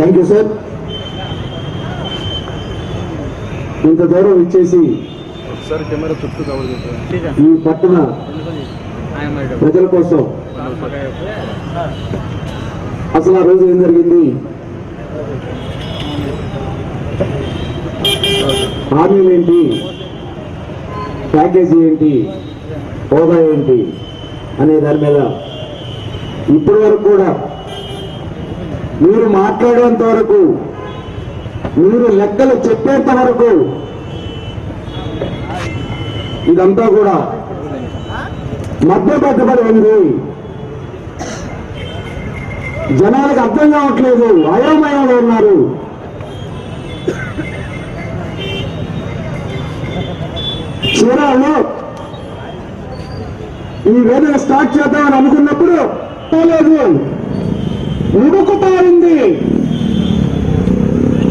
Thank you sir. ఇంత దూరం ఇచ్చేసి ఈ పట్టణ ప్రజల కోసం అసలు ఆ రోజు ఏం జరిగింది, హామీలు ఏంటి, ప్యాకేజీ ఏంటి, హోదా ఏంటి అనే దాని మీద ఇప్పటి వరకు కూడా మీరు మాట్లాడేంత వరకు, మీరు లెక్కలు చెప్పేంత వరకు ఇదంతా కూడా మధ్యపెట్టబడి ఉంది. జనాలకు అర్థం కావట్లేదు, అయోమయంలో ఉన్నారు. చీరాల్లో ఈ వేదిక స్టార్ట్ చేద్దామని అనుకున్నప్పుడు లేదు, ఉడుకుతారింది,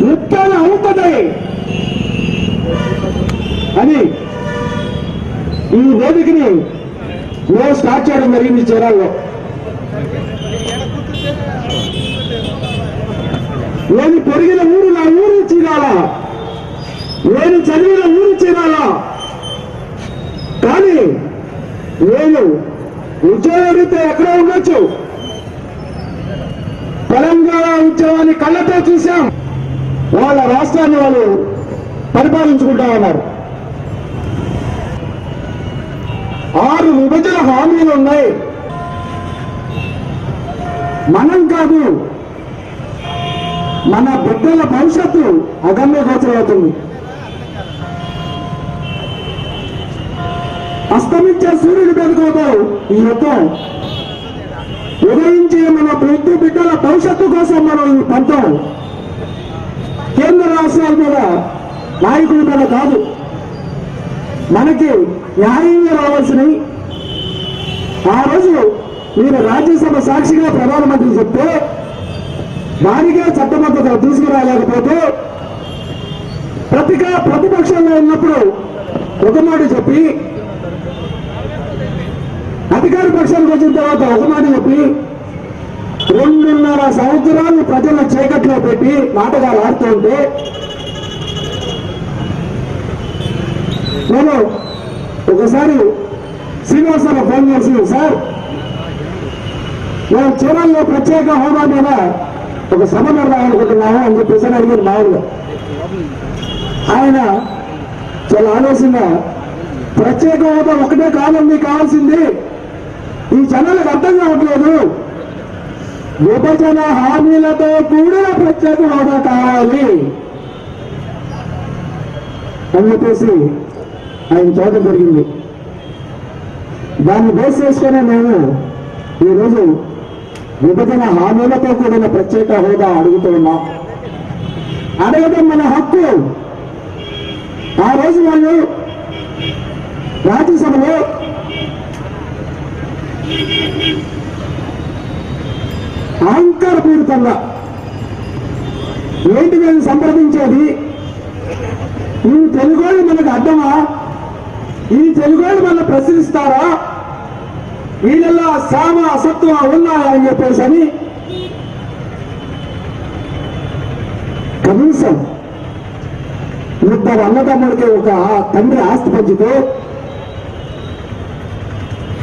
ముఖ్యంగా అవుతుంది అని ఈ వేదికని మేము స్టార్ట్ చేయడం జరిగింది. చీరాల్లో నేను పెరిగిన ఊరు నా ఊరు చీరాల, నేను చదివిన ఊరు చీరాల, కానీ నేను ఉద్యోగరీత్యా ఎక్కడ ఉండొచ్చు, తెలంగాణ ఉద్యమాన్ని కళ్ళతో చూశాం. వాళ్ళ రాష్ట్రాన్ని వాళ్ళు పరిపాలించుకుంటా ఉన్నారు. 6 విభజన హామీలు ఉన్నాయి. మనం కాదు, మన బిడ్డల భవిష్యత్తు అగమ్య గోచరం అవుతుంది. అస్తమించే సూర్యుడి పెరుగుతావు ఈ యుద్ధం, ఉదయించే మన బిడ్డల భవిష్యత్తు కోసం మనం ఈ పంతం కేంద్ర రాష్ట్రాల మీద, నాయకుల మీద కాదు. మనకి న్యాయంగా రావాల్సినవి ఆ రోజు మీరు రాజ్యసభ సాక్షిగా ప్రధానమంత్రి చెప్తే దానికే చట్టబద్ధత తీసుకురాలేకపోతే ప్రతిపక్షంలో ఉన్నప్పుడు ఒక మాట చెప్పి, అధికార పక్షానికి వచ్చిన తర్వాత ఒక మాట చెప్పి 2.5 సంవత్సరాలు ప్రజల చీకట్లో పెట్టి నాటకాలు ఆడుతూ ఉంటే నేను ఒకసారి శ్రీనివాసరావు ఫోన్ చేసి, సార్ మేము చీరాల్లో ప్రత్యేక హోదా మీద ఒక సభ పెడదామనుకుంటున్నాము అని చెప్పేసి అడిగారు మామూలుగా. ఆయన చాలా ఆలోచనగా, ప్రత్యేక హోదా ఒకటే కాదండి కావాల్సింది, ఈ జనాలకు అర్థం కావట్లేదు, విభజన హామీలతో కూడా ప్రత్యేక హోదా కావాలి అని చెప్పేసి ఆయన చూడడం జరిగింది. దాన్ని బేస్ చేసుకునే మేము ఈరోజు విభజన హామీలతో కూడిన ప్రత్యేక హోదా అడుగుతూ ఉన్నాం. అడగడం మన హక్కు. ఆ రోజు వాళ్ళు రాజ్యసభలో అహంకారపూరితంగా ఏంటి మేము సంప్రదించేది, ఈ తెలుగోళ్ళు మనకు అర్థమా, ఈ తెలుగోళ్ళు మన ప్రశ్నిస్తారా, వీళ్ళల్లో సామ అసత్వం ఉన్నాయా అని చెప్పేసి అని కనీసం 3 అన్నదమ్ముడికి ఒక తండ్రి ఆస్తి పంచితే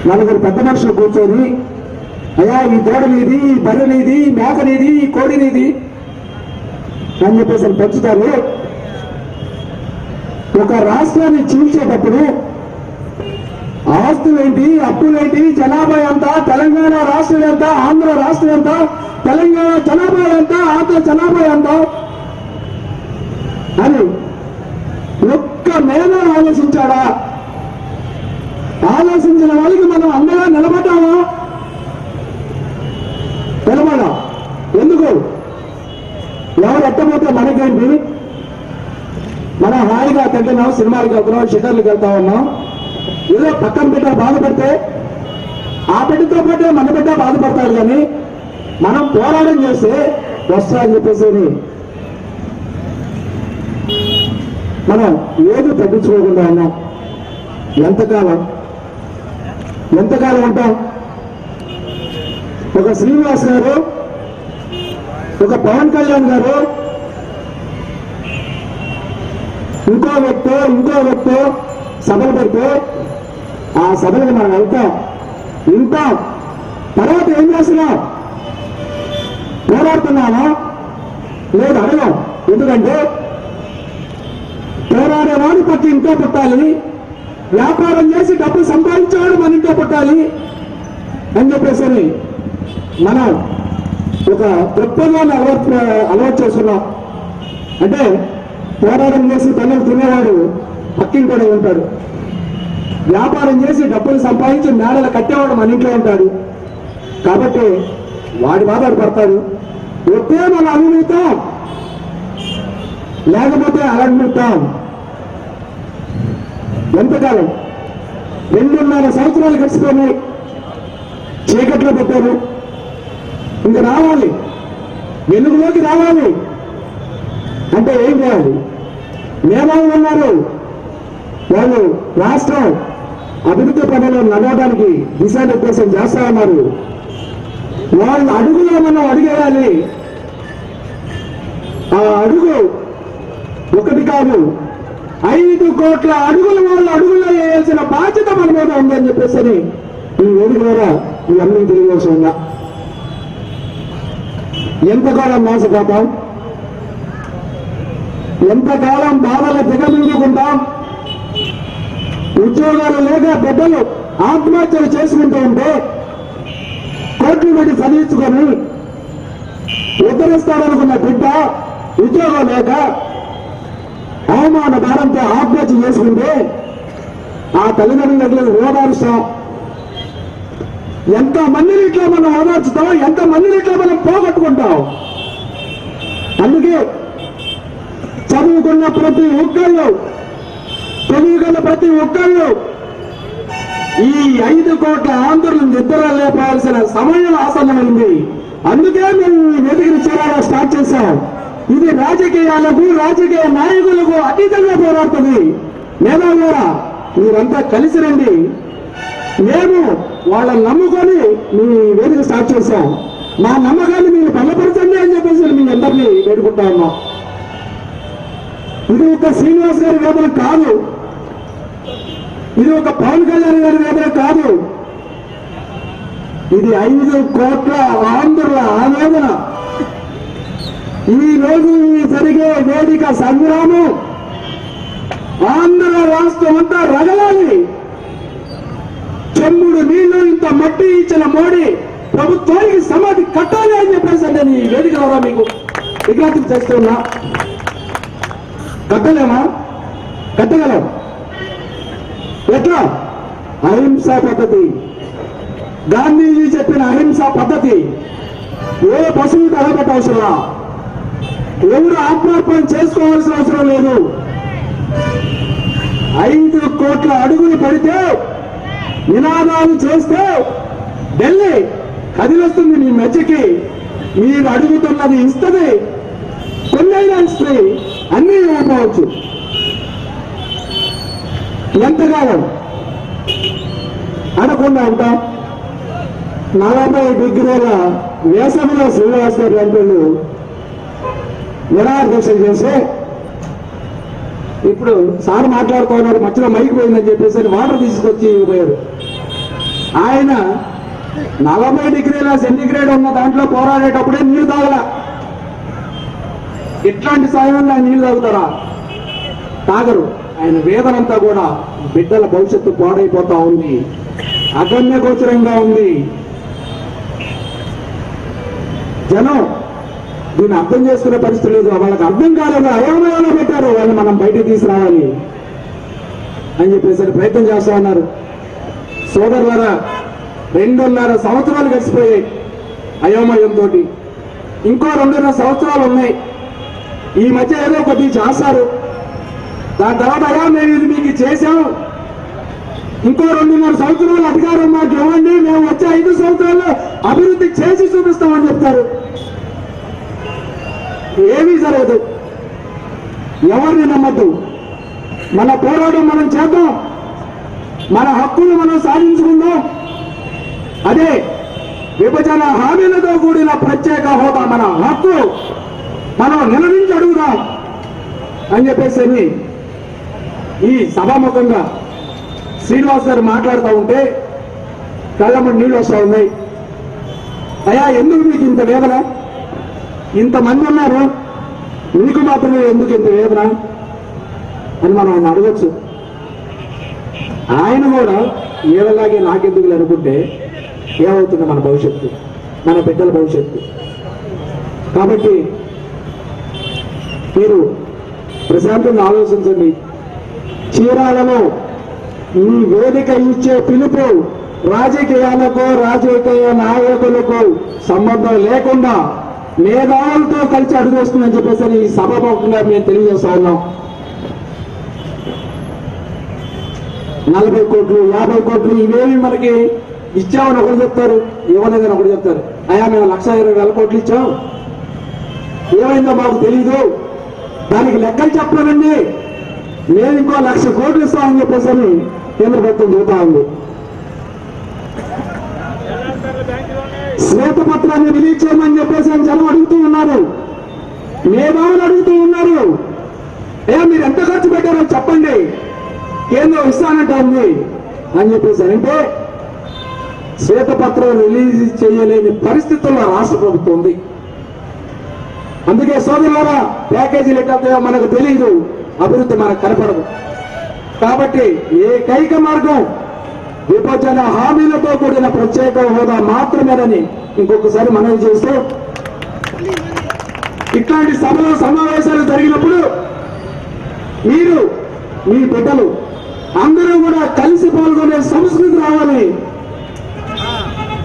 4 పెద్ద మనుషులు కూర్చొని, అయ్యా ఈ దూడ నీది, ఈ బర్రె నీది, ఈ మేక నీది, ఈ కోడి నీది అని చెప్పేసి పంచుతారు. ఒక రాష్ట్రాన్ని చీల్చేటప్పుడు ఆస్తులేంటి, అప్పులేంటి, జనాభా ఎంత, తెలంగాణ రాష్ట్రం ఎంత, ఆంధ్ర రాష్ట్రం ఎంత, తెలంగాణ జనాభా ఎంత, ఆంధ్ర జనాభా ఎంత అని ఒక్క మేన ఆలోచించాడా? ఆలోచించిన వాళ్ళకి మనం అండగా నిలబడ్డామా? నిలబడా. ఎందుకు? ఎవరు ఎట్టబోతే మనకేంటి? మనం హాయిగా తింటున్నాం, సినిమాలకు వెళ్తున్నాం, షికార్లకు వెళ్తా ఉన్నాం. ఏదో పక్కన బిడ్డ బాధపడితే ఆ బిడ్డతో పాటే మన బిడ్డ బాధపడతాడు, కానీ మనం పోరాటం చేస్తే వస్తా అని చెప్పేసి మనం ఏది తగ్గించుకోకుండా ఉన్నాం. ఎంతకాలం ఉంటాం? ఒక శ్రీనివాస్ గారు ఒక పవన్ కళ్యాణ్ గారు ఇంకో వ్యక్తి సభలు పెడితే ఆ సభలకు మనం వెళ్తాం, వింటాం, తర్వాత ఏం చేస్తున్నాం? పోరాడుతున్నామా లేదు అడగం. ఎందుకంటే పోరాడేవాడు పట్టి ఇంట్లో పుట్టాలి, వ్యాపారం చేసి డబ్బు సంపాదించేవాడు మన ఇంట్లో పుట్టాలి అని చెప్పేసి మనం ఒక దృక్పథాన్ని అలవాటు చేస్తున్నాం. అంటే పోరాటం చేసి పనులు తినేవాడు పక్కింటోనే ఉంటాడు, వ్యాపారం చేసి డబ్బులు సంపాదించి మేడలు కట్టేవాడు మన ఇంట్లో ఉంటాడు. కాబట్టి వాడి బాధలు పడతాడు. ఒకే మనం అనుభూతాం, లేకపోతే అలనుభూతాం. ఎంతకాలం 2.5 సంవత్సరాలు గడిచిపోయినాయి, చీకట్లో పెట్టారు. ఇంకా రావాలి, వెలుగులోకి రావాలి అంటే ఏం చేయాలి? మేధావులు ఉన్నారు, వాళ్ళు రాష్ట్రం అభివృద్ధి పనులు నడవడానికి దిశానిర్దేశం చేస్తా ఉన్నారు. వాళ్ళు అడుగులో మనం అడిగేయాలి. ఆ అడుగు ఒకటి కాదు, 5 కోట్ల అడుగులు వాళ్ళు అడుగులో వేయాల్సిన బాధ్యత మన మీద ఉందని చెప్పేసి ఈ వేదిక ద్వారా మీ అందరికీ తెలియవలసి ఉందా? ఎంతకాలం మోసపోతాం, ఎంతకాలం బాధలు దిగమింగుకుంటాం? ఉద్యోగాలు లేక బిడ్డలు ఆత్మహత్యలు చేసుకుంటూ ఉంటే కోట్లు పెట్టి చదివించుకొని ఉద్ధరిస్తారనుకున్న బిడ్డ ఉద్యోగం లేక అవమాన భారంతో ఆత్మహత్య చేసుకుంటే ఆ తల్లిదండ్రులకు ఓదారుస్తాం. ఎంతమందిని ఇట్లా మనం ఓదార్చుతాం, ఎంతమందిని ఇట్లా మనం పోగొట్టుకుంటాం. అందుకే చదువుకున్న ప్రతి ఒక్కళ్ళు, చదువుకున్న ప్రతి ఒక్కళ్ళు ఈ 5 కోట్ల ఆంధ్రులను నిద్ర లేపాల్సిన సమయం ఆసన్నమైంది. అందుకే మేము ఈ వేదికను చేరాలో స్టార్ట్ చేశాం. ఇది రాజకీయాలకు, రాజకీయ నాయకులకు అతీతంగా పోరాడుతుంది. మేధావులారా మీరంతా కలిసి రండి. మేము వాళ్ళని నమ్ముకొని మీ వేదిక స్టార్ట్ చేశాం. మా నమ్మకాన్ని మీరు బలపరచండి అని చెప్పేసి మీ అందరినీ వేడుకుంటా ఉన్నాం. ఇది ఒక శ్రీనివాస్ గారి వేదన కాదు, ఇది ఒక పవన్ కళ్యాణ్ గారి వేదన కాదు, ఇది 5 కోట్ల ఆంధ్రుల ఆవేదన. ఈ రోజు జరిగే వేదిక సంగ్రామం ఆంధ్ర రాష్ట్రం అంతా రగలాలి. చెమ్ముడు నీళ్లు ఇంత మట్టి ఇచ్చిన మోడీ ప్రభుత్వానికి సమాధి కట్టాలి అని చెప్పేసి నేను ఈ వేదిక ద్వారా మీకు విజ్ఞప్తి చేస్తున్నా. కట్టలేమా? కట్టగలం. ఎట్లా? అహింసా పద్ధతి, గాంధీజీ చెప్పిన అహింసా పద్ధతి. ఏ పశువు తగబెట్ట అవసరం, ఎవరు ఆత్మార్పణ చేసుకోవాల్సిన అవసరం లేదు. 5 కోట్ల అడుగులు పడితే, నినాదాలు చేస్తే ఢిల్లీ కదిలొస్తుంది మీ మెచ్చకి. మీరు అడుగుతున్నది ఇస్తుంది, కొన్నైనా ఇస్తుంది, అన్నీ ఇవ్వకపోవచ్చు. ఎంతకాలం అడగకుండా ఉంటాం? 40 డిగ్రీల వేసవిలో శ్రీనివాస్ గారి ఎంపీలు నిరాదీక్ష చేస్తే ఇప్పుడు సార్ మాట్లాడుతున్నారు, మధ్యలో మైక్ పోయిందని చెప్పేసి వాటర్ తీసుకొచ్చి ఇవ్వబోయారు. ఆయన 40 డిగ్రీల సెంటిగ్రేడ్ ఉన్న దాంట్లో పోరాడేటప్పుడే నీళ్లు తాగల. ఇట్లాంటి సమయంలో ఆయన నీళ్లు తాగుతారా? తాగరు. ఆయన వేదనంతా కూడా బిడ్డల భవిష్యత్తు పాడైపోతా ఉంది, అగమ్య గోచరంగా ఉంది. జనం దీన్ని అర్థం చేసుకునే పరిస్థితి లేదు. వాళ్ళకి అర్థం కాలేదు, అయోమయంలో పెట్టారు. వాళ్ళని మనం బయటకు తీసుకురావాలి అని చెప్పేసి ప్రయత్నం చేస్తా ఉన్నారు. సోదరులారా, 2.5 సంవత్సరాలు గడిచిపోయాయి అయోమయంతో. ఇంకో 2.5 సంవత్సరాలు ఉన్నాయి. ఈ మధ్య ఏదో కొద్దిగా చేస్తారు, దాని తర్వాత అయ్యా మేము ఇది మీకు చేశాం, ఇంకో 2.5 సంవత్సరాలు అధికారం మాకు ఇవ్వండి, మేము వచ్చే 5 సంవత్సరాల్లో అభివృద్ధి చేసి చూపిస్తామని చెప్తారు. ఏమీ జరగదు. ఎవరిని నమ్మద్దు. మన పోరాటం మనం చేద్దాం, మన హక్కులు మనం సాధించుకుందాం. అదే విభజన హామీలతో కూడిన ప్రత్యేక హోదా మన హక్కు, మనం నిలదించి అడుగుదాం అని చెప్పేసి ఈ సభాముఖంగా శ్రీనివాస్ గారు మాట్లాడుతూ ఉంటే కళ్ళమ్మ నీళ్ళు వస్తూ ఉన్నాయి. అయ్యా, ఎందుకు మీకు ఇంత వేదన? ఇంతమంది ఉన్నారు, మీకు మాత్రమే ఎందుకు ఇంత వేదన అని మనం ఆయన అడగచ్చు. ఆయన కూడా ఏదలాగే నాకెందుకు అనుకుంటే ఏమవుతుంది మన భవిష్యత్తు, మన బిడ్డల భవిష్యత్తు. కాబట్టి మీరు ప్రశాంతంగా ఆలోచించండి. చీరాలలో ఈ వేదిక ఇచ్చే పిలుపు రాజకీయాలకు, రాజకీయ నాయకులకు సంబంధం లేకుండా మేధావులతో కలిసి అడుగుస్తుందని చెప్పేసి ఈ సభాముఖంగా మేము తెలియజేస్తా ఉన్నాం. 40 కోట్లు 50 కోట్లు ఇవేమి మనకి ఇచ్చామని ఒకటి చెప్తారు, ఇవ్వలేదని ఒకటి చెప్తారు. అయ్యా, మేము 1,20,000 కోట్లు ఇచ్చాం, ఏమైందో మాకు తెలీదు, దానికి లెక్కలు చెప్పలేనండి, మేము ఇంకో 1,00,000 కోట్లు ఇస్తామని చెప్పేసి కేంద్ర ప్రభుత్వం చెబుతా ఉంది. శ్వేతపత్రాన్ని రిలీజ్ చేయమని చెప్పేసి జనం అడుగుతూ ఉన్నారు, మేధావులు అడుగుతూ ఉన్నారు. మీరు ఎంత ఖర్చు పెట్టారో చెప్పండి, కేంద్రం ఇస్తానంటుంది అని చెప్పేసి అంటే శ్వేతపత్రం రిలీజ్ చేయలేని పరిస్థితుల్లో రాష్ట్ర ప్రభుత్వం ఉంది. అందుకే సోదరులారా, ప్యాకేజీలు ఎట్లా మనకు తెలియదు, అభివృద్ధి మనకు కనపడదు. కాబట్టి ఏకైక మార్గం విభజన హామీలతో కూడిన ప్రత్యేక హోదా మాత్రమేనని ఇంకొకసారి మనవి చేస్తూ, ఇట్లాంటి సభలు సమావేశాలు జరిగినప్పుడు మీరు, మీ బిడ్డలు అందరూ కూడా కలిసి పాల్గొనే సంస్కృతి రావాలి.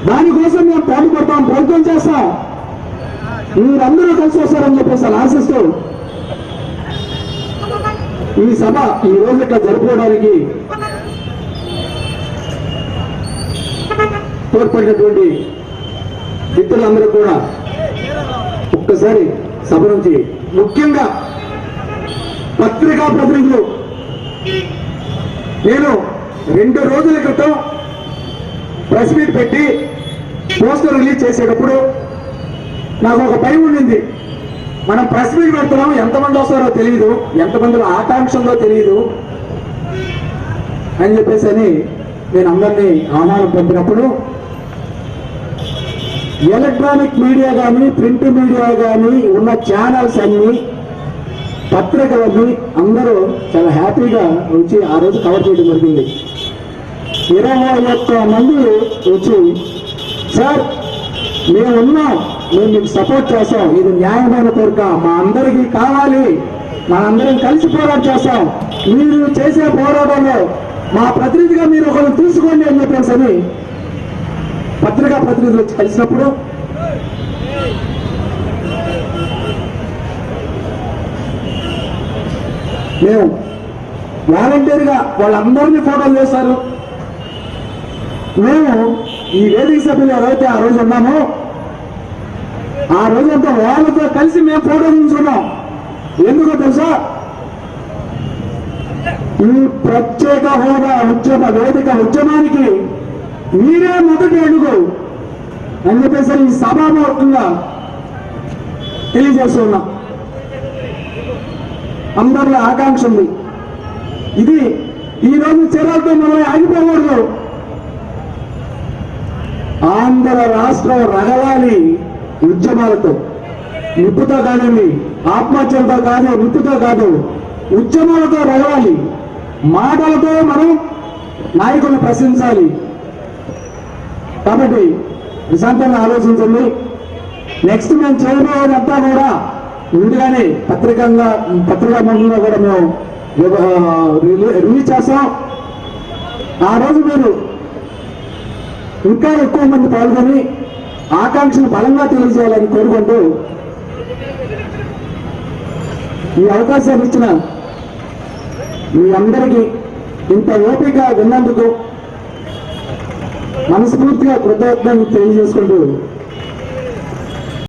దానికోసం మేము పాటుపడతాం, ప్రయత్నం చేస్తాం. మీరందరూ కలిసి వస్తారని చెప్పేసి ఆశిస్తూ ఈ సభ ఈ రోజు ఇట్లా జరుపుకోవడానికి తోడ్పడినటువంటి మిత్రులందరూ కూడా ఒక్కసారి సభ నుంచి, ముఖ్యంగా పత్రికా ప్రతినిధులు, నేను 2 రోజుల క్రితం ప్రెస్ మీట్ పెట్టి పోస్టర్ రిలీజ్ చేసేటప్పుడు నాకు ఒక భయం ఉండింది. మనం ప్రెస్ మీట్ పెడుతున్నాం, ఎంతమంది వస్తారో తెలియదు, ఎంతమందిలో ఆకాంక్ష ఉందో తెలియదు అని చెప్పేసి నేను అందరినీ ఆహ్వానం పంపినప్పుడు ఎలక్ట్రానిక్ మీడియా కానీ, ప్రింట్ మీడియా కానీ, ఉన్న ఛానల్స్ అన్ని, పత్రికలన్నీ అందరూ చాలా హ్యాపీగా వచ్చి ఆ రోజు కవర్ చేయడం జరిగింది. 21 మంది వచ్చి, సార్ మేము ఉన్నాం, మేము మీకు సపోర్ట్ చేస్తాం, ఇది న్యాయమైన కోరిక, మా అందరికీ కావాలి, మనందరం కలిసి పోరాటం చేస్తాం, మీరు చేసే పోరాటంలో మా ప్రతినిధిగా మీరు ఒకరు తీసుకోండి అని చెప్పేసి పత్రికా ప్రతినిధులు వచ్చి కలిసినప్పుడు మేము వాలంటీర్గా వాళ్ళందరినీ ఫోటోలు చేశారు. మేము ఈ వేదిక సభ్యులు ఎవరైతే ఆ రోజు ఉన్నామో ఆ రోజంతా వాళ్ళతో కలిసి మేము ఫోటో తీసుకున్నాం. ఎందుకో తెలుసా, ఈ ప్రత్యేక హోదా వేదిక ఉద్యమానికి మీరే మొదటి అడుగు అని చెప్పేసి ఈ సభాముఖంగా తెలియజేస్తున్నాం. అందరిలో ఆకాంక్ష ఉంది. ఇది ఈ రోజు చర్యలతో మనం ఆగిపోకూడదు. ఆంధ్ర రాష్ట్రం రగలాలి ఉద్యమాలతో, నిప్పుతో కాదండి, ఆత్మహత్యలతో కాదు, నిప్పుతో కాదు, ఉద్యమాలతో రగలాలి. మాటలతో మనం నాయకులను ప్రశ్నించాలి. కాబట్టి ప్రశాంతంగా ఆలోచించండి. నెక్స్ట్ మేము చేయబోయేదంతా కూడా ముందుగానే పత్రికా మండలిలో కూడా మేము రిలీజ్ చేస్తాం. ఆ రోజు మీరు ఇంకా ఎక్కువ మంది పాల్గొని ఆకాంక్షను బలంగా తెలియజేయాలని కోరుకుంటూ ఈ అవకాశాన్ని ఇచ్చిన మీ అందరికీ ఇంత ఓపిక విన్నందుకు మనస్ఫూర్తిగా కృతజ్ఞతలు తెలియజేసుకుంటూ